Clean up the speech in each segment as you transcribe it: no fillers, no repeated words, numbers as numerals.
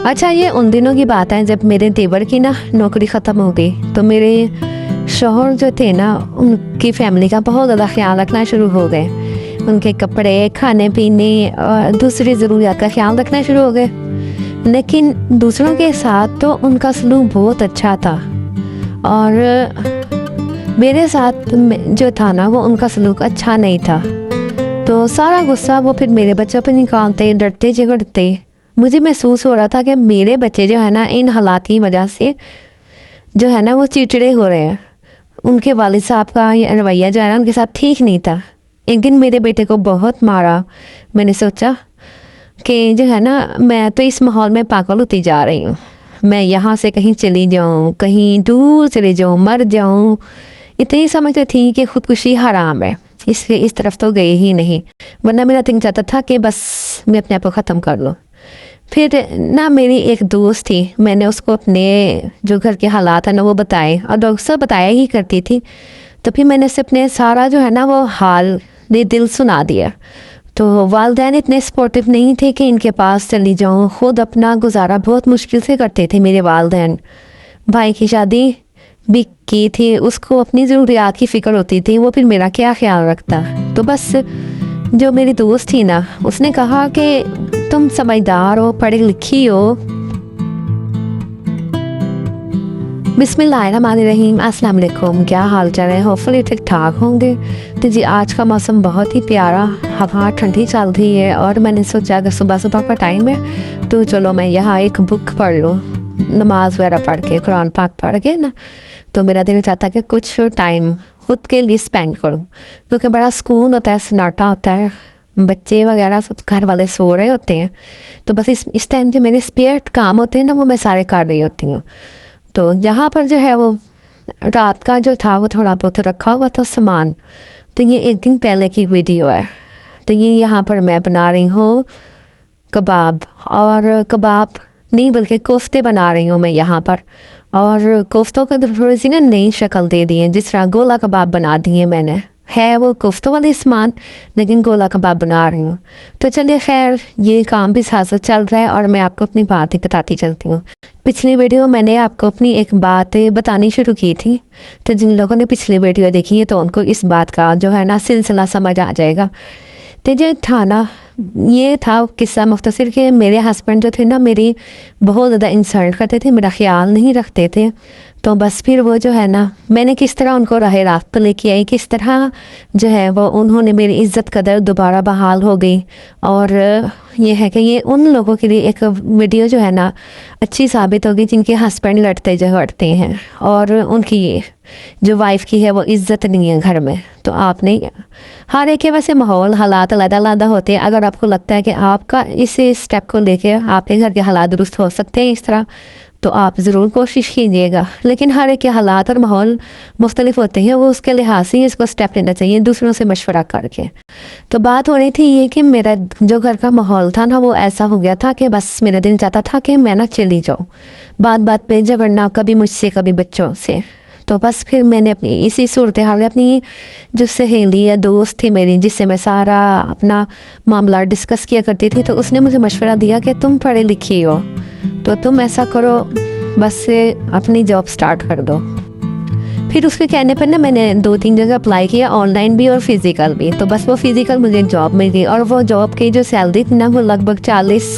अच्छा, ये उन दिनों की बात है जब मेरे देवर की ना नौकरी ख़त्म हो गई, तो मेरे शौहर जो थे ना, उनकी फैमिली का बहुत ज़्यादा ख्याल रखना शुरू हो गए। उनके कपड़े, खाने पीने और दूसरी ज़रूरियात का ख्याल रखना शुरू हो गए। लेकिन दूसरों के साथ तो उनका सलूक बहुत अच्छा था, और मेरे साथ जो था ना, वो उनका सलूक अच्छा नहीं था। तो सारा गुस्सा वो फिर मेरे बच्चों पर निकालते, डरते झगड़ते। मुझे महसूस हो रहा था कि मेरे बच्चे जो है ना, इन हालात की वजह से जो है ना, वो चिड़चिड़े हो रहे हैं। उनके वालिद साहब का ये रवैया जो है ना, उनके साथ ठीक नहीं था। एक दिन मेरे बेटे को बहुत मारा। मैंने सोचा कि जो है ना, मैं तो इस माहौल में पागल होती जा रही हूँ। मैं यहाँ से कहीं चली जाऊँ, कहीं दूर चली जाऊँ, मर जाऊँ। इतनी समझती थी कि खुदकुशी हराम है, इसके इस तरफ तो गए ही नहीं, वरना मेरा दिल चाहता था कि बस मैं अपने आप को ख़त्म कर लूँ। फिर ना मेरी एक दोस्त थी, मैंने उसको अपने जो घर के हालात है ना वो बताए, और अक्सर बताया ही करती थी। तो फिर मैंने उससे अपने सारा जो है ना वो हाल दिल सुना दिया। तो वालिदैन इतने सपोर्टिव नहीं थे कि इनके पास चली जाऊँ। ख़ुद अपना गुजारा बहुत मुश्किल से करते थे मेरे वालिदैन। भाई की शादी भी की थी, उसको अपनी ज़रूरियात की फ़िक्र होती थी, वो फिर मेरा क्या ख्याल रखता। तो बस जो मेरी दोस्त थी ना, उसने कहा कि तुम समझदार हो, पढ़ी लिखी हो। बिस्मिल्लाहिर्रहमानिर्रहीम, अस्सलाम वालेकुम। क्या हाल चाल है? होपफुली ठीक ठाक होंगे। तो जी, आज का मौसम बहुत ही प्यारा, हवा ठंडी चल रही है, और मैंने सोचा अगर सुबह सुबह का टाइम है तो चलो मैं यहाँ एक बुक पढ़ लूँ, नमाज वगैरह पढ़ के, कुरान पाक पढ़ के ना। तो मेरा दिल चाहता कि कुछ टाइम खुद के लिए स्पेंड करूँ, क्योंकि बड़ा सुकून होता है, सन्नाटा होता है, बच्चे वगैरह सब घर वाले सो रहे होते हैं। तो बस इस टाइम जो मेरे स्पेयर काम होते हैं ना, वो मैं सारे कर रही होती हूँ। तो यहाँ पर जो है वो रात का जो था वो थोड़ा बहुत रखा हुआ था सामान। तो ये एक दिन पहले की वीडियो है। तो ये यहाँ पर मैं बना रही हूँ कबाब, और कबाब नहीं बल्कि कोफ्ते बना रही हूँ मैं यहाँ पर। और कोफ्तों को थोड़ी सी ना नई शक्ल दे दी है, जिस तरह गोला कबाब बना दिए मैंने। है वो कोफ्तों वाले सामान, लेकिन गोला कबाब बना रही हूँ। तो चलिए, खैर ये काम भी साथ साथ चल रहा है, और मैं आपको अपनी बात ही बताती चलती हूँ। पिछली वीडियो मैंने आपको अपनी एक बात बतानी शुरू की थी। तो जिन लोगों ने पिछली वीडियो देखी है तो उनको इस बात का जो है ना सिलसिला समझ आ जाएगा। तो जो था ना, ये था किस्सा मुख्तसर के मेरे हस्बैंड जो थे ना, मेरी बहुत ज़्यादा इंसल्ट करते थे, मेरा ख्याल नहीं रखते थे। तो बस फिर वो जो है ना, मैंने किस तरह उनको राह रास्त पर लेके आई, किस तरह जो है वो उन्होंने मेरी इज़्ज़त कदर दोबारा बहाल हो गई। और ये है कि ये उन लोगों के लिए एक वीडियो जो है ना अच्छी साबित होगी जिनके हस्बैंड लड़ते झगड़ते हैं, और उनकी जो वाइफ की है वो इज़्ज़त नहीं है घर में। तो आपने हर एक के वैसे माहौल हालात अलग-अलग होते हैं। अगर आपको लगता है कि आपका इस स्टेप को लेके आपके घर के हालात दुरुस्त हो सकते हैं इस तरह, तो आप ज़रूर कोशिश कीजिएगा। लेकिन हर एक के हालात और माहौल मुख्तलिफ होते हैं, वो उसके लिहाज से इसको स्टेप लेना चाहिए दूसरों से मशवरा करके। तो बात हो रही थी ये कि मेरा जो घर का माहौल था ना, वो ऐसा हो गया था कि बस मेरा दिल चाहता था कि मैं ना चली जाऊँ, बात बात पे झगड़ना, कभी मुझसे कभी बच्चों से। तो बस फिर मैंने अपनी इसी सूरत हाल में अपनी जो सहेली या दोस्त थी मेरी, जिससे मैं सारा अपना मामला डिस्कस किया करती थी, तो उसने मुझे मशवरा दिया कि तुम पढ़ी लिखी हो, तो तुम ऐसा करो, बस से अपनी जॉब स्टार्ट कर दो। फिर उसके कहने पर ना मैंने 2-3 जगह अप्लाई किया, ऑनलाइन भी और फिज़िकल भी। तो बस वो फिज़िकल मुझे जॉब मिल गई, और वो जॉब की जो सैलरी थी ना, वो लगभग 40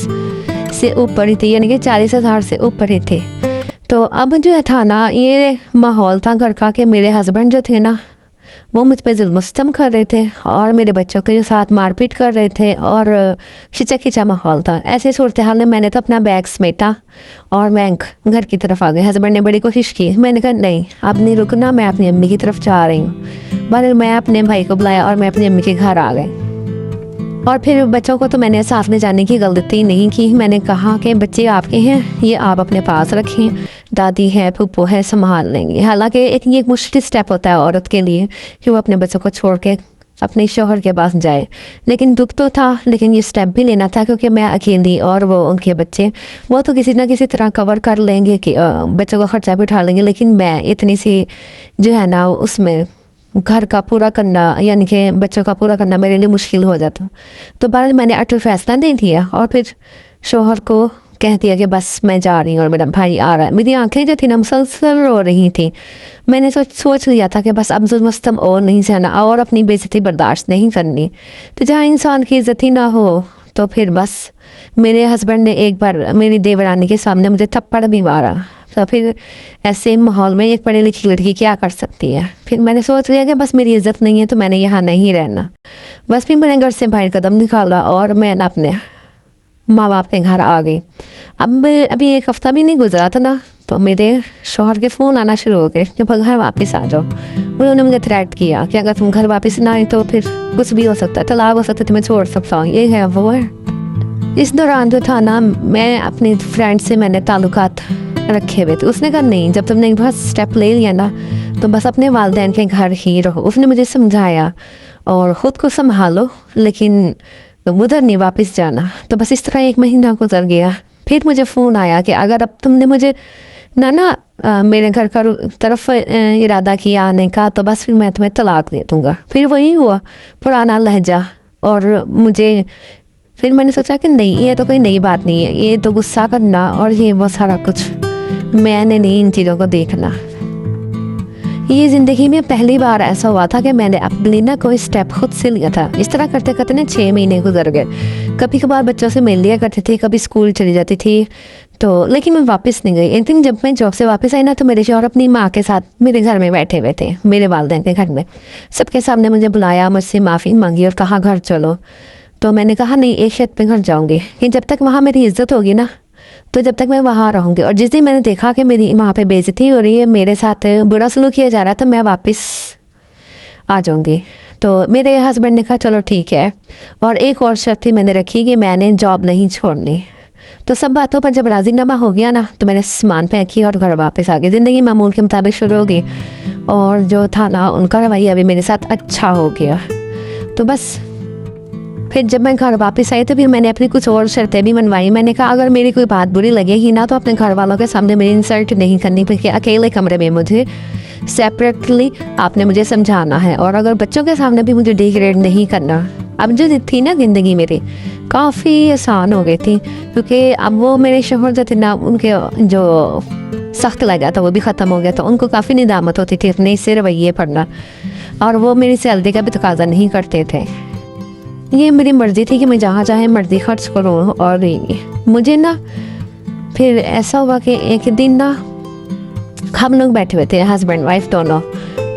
से ऊपर ही थी, यानी कि 40,000 से ऊपर ही थे। तो अब जो था ना, ये माहौल था घर का कि मेरे हस्बैंड जो थे ना, वो मुझ पर जुल्म सितम कर रहे थे, और मेरे बच्चों के साथ मारपीट कर रहे थे, और खिंचा खिंचा माहौल था। ऐसे सूरत हाल में मैंने तो अपना बैग समेटा और मैं घर की तरफ आ गई। हस्बैंड ने बड़ी कोशिश की, मैंने कहा नहीं, अब नहीं रुकना, मैं अपनी अम्मी की तरफ जा रही हूँ। बहरहाल मैं अपने भाई को बुलाया और मैं अपनी अम्मी के घर आ गई। और फिर बच्चों को तो मैंने साथ में जाने की गलती नहीं की। मैंने कहा कि बच्चे आपके हैं, ये आप अपने पास रखें, दादी है, फूफो है, संभाल लेंगे। हालांकि ये एक मुश्किल स्टेप होता है औरत के लिए कि वो अपने बच्चों को छोड़ के अपने शौहर के पास जाए, लेकिन दुख तो था, लेकिन ये स्टेप भी लेना था, क्योंकि मैं अकेली और वो उनके बच्चे, वो तो किसी ना किसी तरह कवर कर लेंगे कि बच्चों का खर्चा भी उठा लेंगे। लेकिन मैं इतनी सी जो है ना, उसमें घर का पूरा करना, यानी कि बच्चों का पूरा करना मेरे लिए मुश्किल हो जाता। तो बाद मैंने अटल फैसला दे दिया, और फिर शौहर को कह दिया कि बस मैं जा रही हूँ और मेरा भाई आ रहा है। मेरी आंखें जो थी ना मुसलसल रो रही थी। मैंने सोच लिया था कि बस अब जुल्म और नहीं सहना और अपनी बेइज्जती बर्दाश्त नहीं करनी। तो जहाँ इंसान की इज्जत ही ना हो तो फिर बस मेरे हस्बैंड ने एक बार मेरी देवरानी के सामने मुझे थप्पड़ भी मारा। तो फिर ऐसे माहौल में एक पढ़ी लिखी लड़की क्या कर सकती है। फिर मैंने सोच लिया कि बस मेरी इज्जत नहीं है तो मैंने यहाँ नहीं रहना। बस फिर मैंने घर से बाहर कदम निकाला और मैं अपने माँ बाप के घर आ गई। अब अभी एक हफ्ता भी नहीं गुजरा था ना तो मेरे शौहर के फ़ोन आना शुरू हो गए कि घर वापस आ जाओ। उन्होंने मुझे थ्रेट किया कि अगर तुम घर वापस ना आए तो फिर कुछ भी हो सकता है, तलाक हो सकता है, तुम्हें छोड़ सकता हूँ, ये है वो है। इस दौरान जो था ना मैं अपनी फ्रेंड से मैंने ताल्लुकात रखे हुए थे। उसने कहा नहीं, जब तुमने एक बार स्टेप ले लिया ना तो बस अपने वालिदैन के घर ही रहो। उसने मुझे समझाया और ख़ुद को संभालो लेकिन उधर नहीं वापस जाना। तो बस इस तरह 1 महीना गुजर गया। फिर मुझे फ़ोन आया कि अगर अब तुमने मुझे मेरे घर का तरफ इरादा किया आने का तो बस फिर मैं तुम्हें तलाक दे दूँगा। फिर वही हुआ, पुराना लहजा। और मुझे फिर मैंने सोचा कि नहीं, ये तो कोई नई बात नहीं है, ये तो गुस्सा करना और ये वो सारा कुछ मैंने नहीं इन चीज़ों को देखना। ये ज़िंदगी में पहली बार ऐसा हुआ था कि मैंने अपने लिए ना कोई स्टेप खुद से लिया था। इस तरह करते करते ना 6 महीने गुजर गए। कभी कभार बच्चों से मिल लिया करती थी, कभी स्कूल चली जाती थी तो, लेकिन मैं वापस नहीं गई। एक दिन जब मैं जॉब से वापस आई ना तो मेरे शौहर अपनी माँ के साथ मेरे घर में बैठे हुए थे, मेरे वालिदैन के घर में। सबके सामने मुझे बुलाया, मुझसे माफ़ी मांगी और कहा घर चलो। तो मैंने कहा नहीं, एक शर्त पे घर जाऊँगी कि जब तक वहाँ मेरी इज्जत होगी ना तो जब तक मैं वहाँ रहूँगी। और जिस दिन मैंने देखा कि मेरी वहाँ पे बेइज्जती हो रही है, मेरे साथ बुरा सलूक किया जा रहा था, मैं वापस आ जाऊँगी। तो मेरे हस्बैंड ने कहा चलो ठीक है। और एक और शर्त थी मैंने रखी कि मैंने जॉब नहीं छोड़नी। तो सब बातों पर जब राजीनामा हो गया ना तो मैंने सामान पैक किया और घर वापस आ गई। ज़िंदगी मामूल के मुताबिक शुरू हो गई और जो था ना उनका रवैया भी मेरे साथ अच्छा हो गया। तो बस फिर जब मैं घर वापस आई तो फिर मैंने अपनी कुछ और शर्तें भी मनवाई। मैंने कहा अगर मेरी कोई बात बुरी लगेगी ना तो अपने घर वालों के सामने मेरी इंसल्ट नहीं करनी, क्योंकि अकेले कमरे में मुझे सेपरेटली आपने मुझे समझाना है। और अगर बच्चों के सामने भी मुझे डिग्रेड नहीं करना। अब जो थी ना ज़िंदगी मेरी काफ़ी आसान हो गई थी, क्योंकि अब वो मेरे शौहर जो थे ना उनके जो सख्त लगा था वो भी ख़त्म हो गया था। उनको काफ़ी निदामत होती थी अपने से रवैये पढ़ना, और वो मेरी सैलरी का भी तकाजा नहीं करते थे। ये मेरी मर्ज़ी थी कि मैं जहाँ चाहे मर्ज़ी खर्च करूँ। और मुझे ना फिर ऐसा हुआ कि एक दिन ना हम लोग बैठे हुए थे हस्बैंड वाइफ दोनों।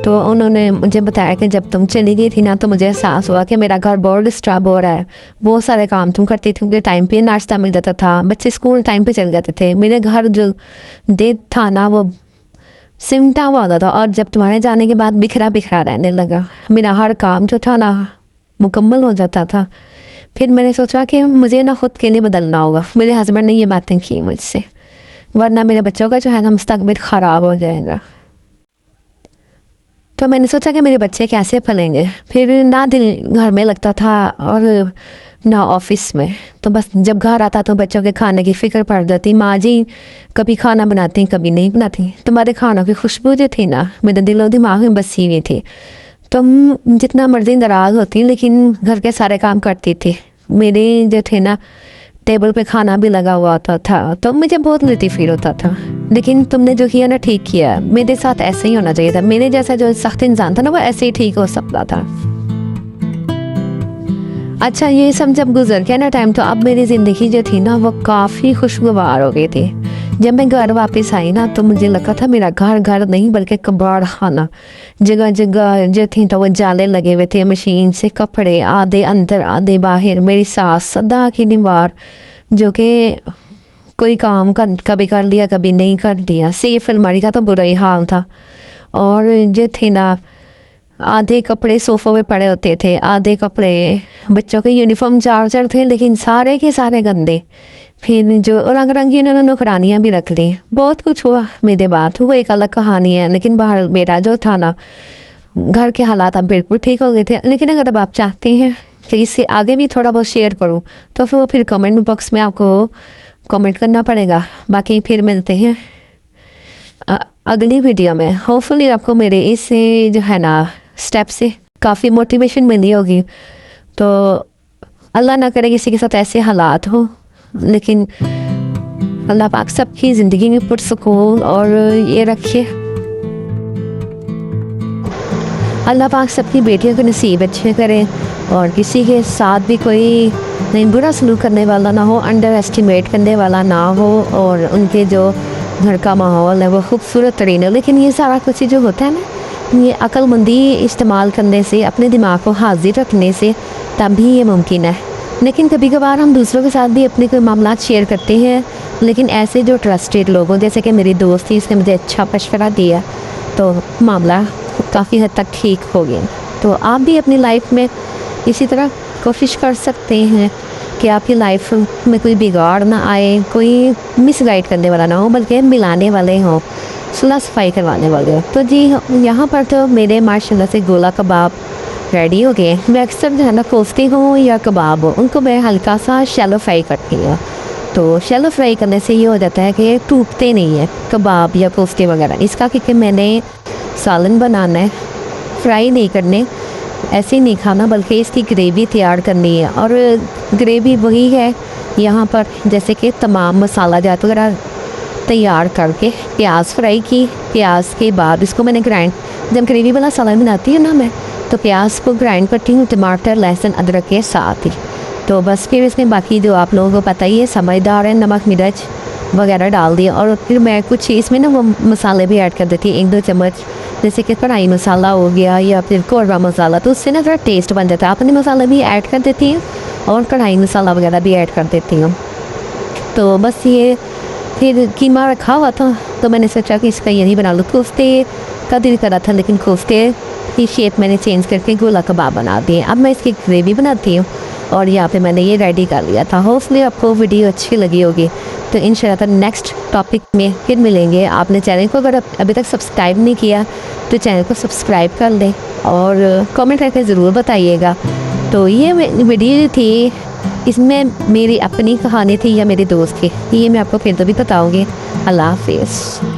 तो उन्होंने मुझे बताया कि जब तुम चली गई थी ना तो मुझे एहसास हुआ कि मेरा घर बहुत डिस्टर्ब हो रहा है। बहुत सारे काम तुम करती थी, मुझे टाइम पे नाश्ता मिल जाता था, बच्चे स्कूल टाइम पे चल जाते थे, मेरे घर जो दे था ना वो सिमटा हुआ होता था। और जब तुम्हारे जाने के बाद बिखरा बिखरा रहने लगा, मेरा हर काम जो था ना मुकम्मल हो जाता था। फिर मैंने सोचा कि मुझे ना खुद के लिए बदलना होगा। मेरे हस्बैंड ने ये बातें की मुझसे, वरना मेरे बच्चों का जो है ना मुस्तकबिल ख़राब हो जाएगा। तो मैंने सोचा कि मेरे बच्चे कैसे पलेंगे। फिर ना दिल घर में लगता था और ना ऑफिस में। तो बस जब घर आता तो बच्चों के खाने की फ़िक्र पड़ जाती। माँ जी कभी खाना बनाती कभी नहीं बनाती। तुम्हारे खानों की खुशबू जो थी ना मेरे दिलो दिमाग में बसी हुई थी। तुम जितना मर्जी नाराज़ होती लेकिन घर के सारे काम करती थी। मेरे जो थे ना टेबल पे खाना भी लगा हुआ होता था तो मुझे बहुत लतीफ़ फील होता था। लेकिन तुमने जो किया ना ठीक किया, मेरे साथ ऐसे ही होना चाहिए था। मेरे जैसा जो सख्त इंसान था ना वो ऐसे ही ठीक हो सकता था। अच्छा, ये सब जब गुजर गया ना टाइम तो अब मेरी ज़िंदगी जो थी ना वो काफ़ी खुशगवार हो गई थी। जब मैं घर वापस आई ना तो मुझे लगा था मेरा घर घर नहीं बल्कि कबाड़ खाना। जगह जगह जो थी तो वो जाले लगे हुए थे, मशीन से कपड़े आधे अंदर आधे बाहर। मेरी सास सदा की दीवार जो कि कोई काम कभी कर लिया कभी नहीं कर लिया। सेफ अलमारी का तो बुरा ही हाल था। और जो थे ना आधे कपड़े सोफ़ों पे पड़े होते थे, आधे कपड़े बच्चों के यूनिफॉर्म चार्जर थे लेकिन सारे के सारे गंदे। फिर जो रंग रंगी उन्होंने नौकरानियाँ भी रख ली। बहुत कुछ हुआ मेरे बाद, वो एक अलग कहानी है। लेकिन बाहर मेरा जो था ना घर के हालात अब बिल्कुल ठीक हो गए थे। लेकिन अगर अब आप चाहते हैं कि इससे आगे भी थोड़ा बहुत शेयर करूं तो फिर कमेंट बॉक्स में आपको कमेंट करना पड़ेगा। बाकी फिर मिलते हैं अगली वीडियो में। होपफुली आपको मेरे इससे जो है ना स्टेप से काफ़ी मोटिवेशन मिली होगी। तो अल्लाह ना करे किसी के साथ ऐसे हालात हो, लेकिन अल्लाह पाक सबकी ज़िंदगी में पुरसुकून और ये रखे। अल्लाह पाक सबकी बेटियों के नसीब अच्छे करे और किसी के साथ भी कोई नहीं बुरा सलूक करने वाला ना हो, अंडर एस्टिमेट करने वाला ना हो, और उनके जो घर का माहौल है वो खूबसूरत तरीन है। लेकिन ये सारा कुछ जो होता है ना, ये अक्लमंदी इस्तेमाल करने से, अपने दिमाग को हाजिर रखने से तभी ये मुमकिन है। लेकिन कभी कभार हम दूसरों के साथ भी अपने कोई मामला शेयर करते हैं, लेकिन ऐसे जो ट्रस्टेड लोग हों, जैसे कि मेरी दोस्त थी, इसने मुझे अच्छा मशवरा दिया तो मामला काफ़ी हद तक ठीक हो गया। तो आप भी अपनी लाइफ में इसी तरह कोशिश कर सकते हैं कि आपकी लाइफ में कोई बिगाड़ ना आए, कोई मिसगाइड करने वाला ना हो, बल्कि मिलाने वाले हों, सुलह सफाई करवाने वाले हों। तो जी यहाँ पर तो मेरे माशाल्लाह से गोला कबाब रेडी हो गए। मैं अक्सर जो है ना कोफ्ते हों या कबाब हो, उनको मैं हल्का सा शैलो फ्राई करती हूँ। तो शैलो फ्राई करने से ये हो जाता है कि टूटते नहीं है कबाब या कोफ्ते वगैरह। इसका क्योंकि मैंने सालन बनाना है, फ्राई नहीं करने, ऐसे ही नहीं खाना, बल्कि इसकी ग्रेवी तैयार करनी है। और ग्रेवी वही है यहाँ पर, जैसे कि तमाम मसाला जात वगैरह तैयार करके प्याज फ्राई की, प्याज के बाद इसको मैंने ग्राइंड, जब ग्रेवी वाला सालन बनाती हूँ ना मैं, तो प्याज को ग्राइंड करती हूँ, टमाटर लहसुन अदरक के साथ ही। तो बस फिर इसमें बाकी जो आप लोगों को पता ही है, समझदार है, नमक मिर्च वगैरह डाल दिया। और फिर मैं कुछ इसमें ना वो मसाले भी ऐड कर देती हूँ, 1-2 चम्मच, जैसे कि कढ़ाई मसाला हो गया या फिर कोरवा मसाला, तो उससे ना थोड़ा टेस्ट बन जाता है। अपने मसाले भी ऐड कर देती हूँ और कढ़ाई मसाला वगैरह भी ऐड कर देती हूँ। तो बस ये फिर कीमा रखा हुआ था, तो मैंने सोचा कि इसका यही बना लूँ। कोफ्ते का दिल करा था, लेकिन कोफ्ते की शेप मैंने चेंज करके गोला कबाब बना दिए। अब मैं इसकी ग्रेवी बनाती हूँ और यहाँ पे मैंने ये रेडी कर लिया था। होपफुली आपको वीडियो अच्छी लगी होगी। तो इंशाल्लाह नेक्स्ट टॉपिक में फिर मिलेंगे। आपने चैनल को अगर अभी तक सब्सक्राइब नहीं किया तो चैनल को सब्सक्राइब कर लें और कमेंट करके ज़रूर बताइएगा। तो ये वीडियो थी, इसमें मेरी अपनी कहानी थी या मेरी दोस्त की, ये मैं आपको फिर तो भी बताऊँगी। अल्लाह हाफिज़।